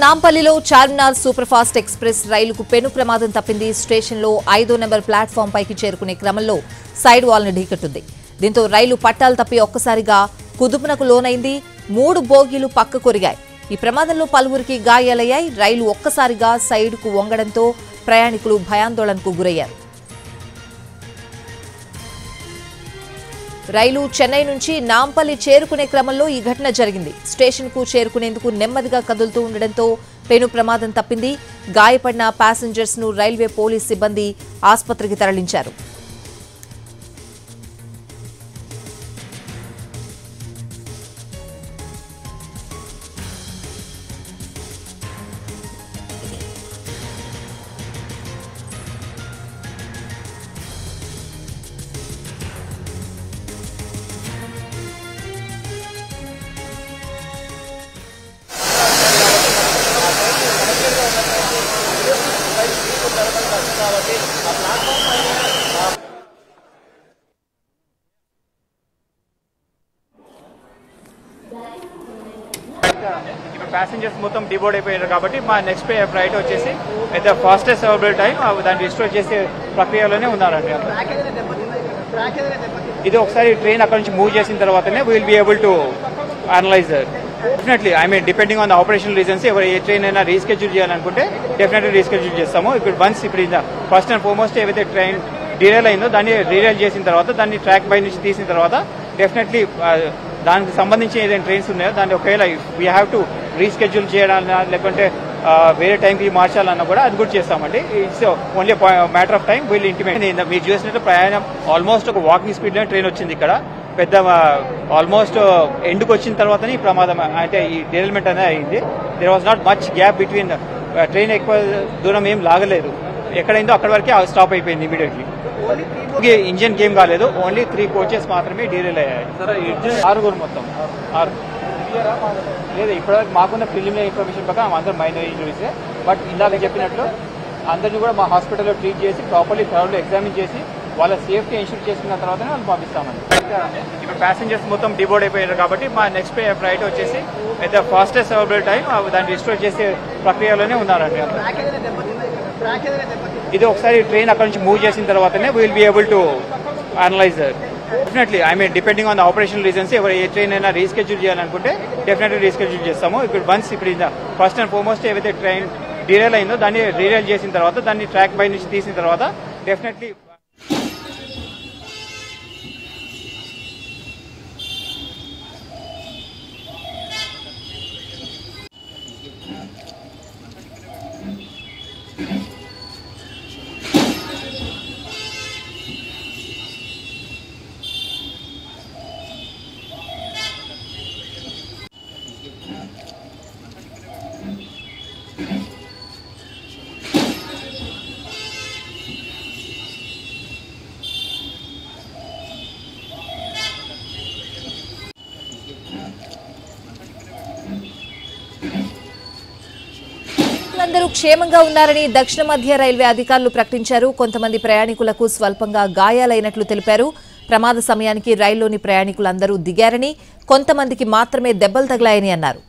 నాంపల్లిలో Charminar super fast express రైలుకు పెను ప్రమాదం తప్పింది. స్టేషన్లో 5వ నెంబర్ ప్లాట్ఫామ్ పైకి చేరుకునే క్రమంలో సైడ్ వాల్ను ఢీకొట్టింది. దీంతో రైలు పట్టాలు తప్పి ఒక్కసారిగా కుదుపునకు లోనైంది. 3 బోగీలు పక్క కొరిగాయి. ఈ ప్రమాదంలో పలువురికి గాయాలయ్యాయి. రైలు ఒక్కసారిగా సైడ్కు వంగడంతో ప్రయాణికులు భయాందోళనకు గురయ్యారు. రైలు చెన్నై నుంచి నాంపల్లి చేరుకునే క్రమంలో ఈ ఘటన జరిగింది. స్టేషన్కు చేరుకునేందుకు నెమ్మదిగా కదులుతూ ఉండడంతో పెను ప్రమాదం తప్పింది. గాయపడిన ప్యాసింజర్స్ ను రైల్వే పోలీస్ సిబ్బంది ఆసుపత్రికి తరలించారు. ఇప్పుడు ప్యాసింజర్స్ మొత్తం డిబోర్డ్ అయిపోయారు కాబట్టి మా నెక్స్ట్ ఫ్లైట్ వచ్చేసి అయితే ఫాస్టెస్ట్ అవైలబుల్ టైం దాన్ని రిస్టోర్ చేసే ప్రక్రియలోనే ఉన్నారండి. ఇది ఒకసారి ట్రైన్ అక్కడ నుంచి మూవ్ చేసిన తర్వాతనే will be able to analyse definitely. I mean depending on the operational reasons ఎవరు ఏ ట్రైన్ అయినా రీస్కెడ్యూల్ చేయాలనుకుంటే డెఫినెట్లీ రీస్కెడ్యూల్ చేస్తాము. ఇప్పుడు ఫస్ట్ అండ్ ఫార్మోస్ట్ ఏవైతే ట్రైన్ డీరైల్ అయిందో దాన్ని రీరైల్ చేసిన తర్వాత దాన్ని ట్రాక్ బై నుంచి తీసిన తర్వాత డెఫినెట్లీ దానికి సంబంధించి ఏదైనా ట్రైన్స్ ఉన్నాయో దాన్ని ఒకవేళ వీ హ్యావ్ టు రీస్కెడ్యూల్ చేయాలన్నా లేకుంటే వేరే టైంకి మార్చాలన్నా కూడా అది కూడా చేస్తామండి. It's only matter of time వీళ్ళు ఇంటిమేట్. మీరు చూసినట్టు ప్రయాణం ఆల్మోస్ట్ ఒక వాకింగ్ స్పీడ్ లో ట్రైన్ వచ్చింది. ఇక్కడ పెద్ద ఆల్మోస్ట్ ఎండ్కి వచ్చిన తర్వాతనే ఈ ప్రమాదం అంటే ఈ డెరైల్మెంట్ అనేది అయింది. There was not much gap between. Train ఎక్కువ దూరం ఏం లాగలేదు. ఎక్కడైందో అక్కడ వరకే స్టాప్ అయిపోయింది ఇమీడియట్లీ. ఇంజన్ గేమ్ కాలేదు. ఓన్లీ 3 కోచెస్ మాత్రమే డీరైల్ అయ్యాయి. 6 మొత్తం 6 లేదు. ఇప్పటివరకు మాకున్న ప్రిలిమినరీ ఇన్ఫర్మేషన్ ప్రకారం అందరూ మైనర్ ఇంజరీసే. బట్ ఇందాక చెప్పినట్లు అందరినీ కూడా మా హాస్పిటల్లో ట్రీట్ చేసి ప్రాపర్లీ థర్డ్లో ఎగ్జామిన్ చేసి వాళ్ళ సేఫ్టీ ఎన్షూర్ చేసుకున్న తర్వాతనే వాళ్ళు పంపిస్తామండి. ఇప్పుడు ప్యాసింజర్స్ మొత్తం డిబోర్డ్ అయిపోయారు కాబట్టి మా నెక్స్ట్ ఫ్లైట్ వచ్చేసి అయితే ఫాస్టెస్ట్ అవైలబుల్ టైం దాన్ని రిస్టోర్ చేసే ప్రక్రియలోనే ఉన్నారండి. ఇది ఒకసారి ట్రైన్ అక్కడ నుంచి మూవ్ చేసిన తర్వాతనే will be able to analyse definitely. I mean depending on the operational reasons ఎవరు ఏ ట్రైన్ అయినా రీస్కెడ్యూల్ చేయాలనుకుంటే డెఫినెట్లీ రీస్కెడ్యూల్ చేస్తాము. ఇప్పుడు ఫస్ట్ అండ్ ఫార్మోస్ట్ ఏవైతే ట్రైన్ డీరైల్ అయిందో దాన్ని రీరైల్ చేసిన తర్వాత దాన్ని ట్రాక్ బై నుంచి తీసిన తర్వాత డెఫినెట్లీ అందరూ క్షేమంగా ఉన్నారని దక్షిణ మధ్య రైల్వే అధికారులు ప్రకటించారు. కొంతమంది ప్రయాణికులకు స్వల్పంగా గాయాలైనట్లు తెలిపారు. ప్రమాద సమయానికి రైల్లోని ప్రయాణికులందరూ దిగారని, కొంతమందికి మాత్రమే దెబ్బలు తగిలాయని అన్నారు.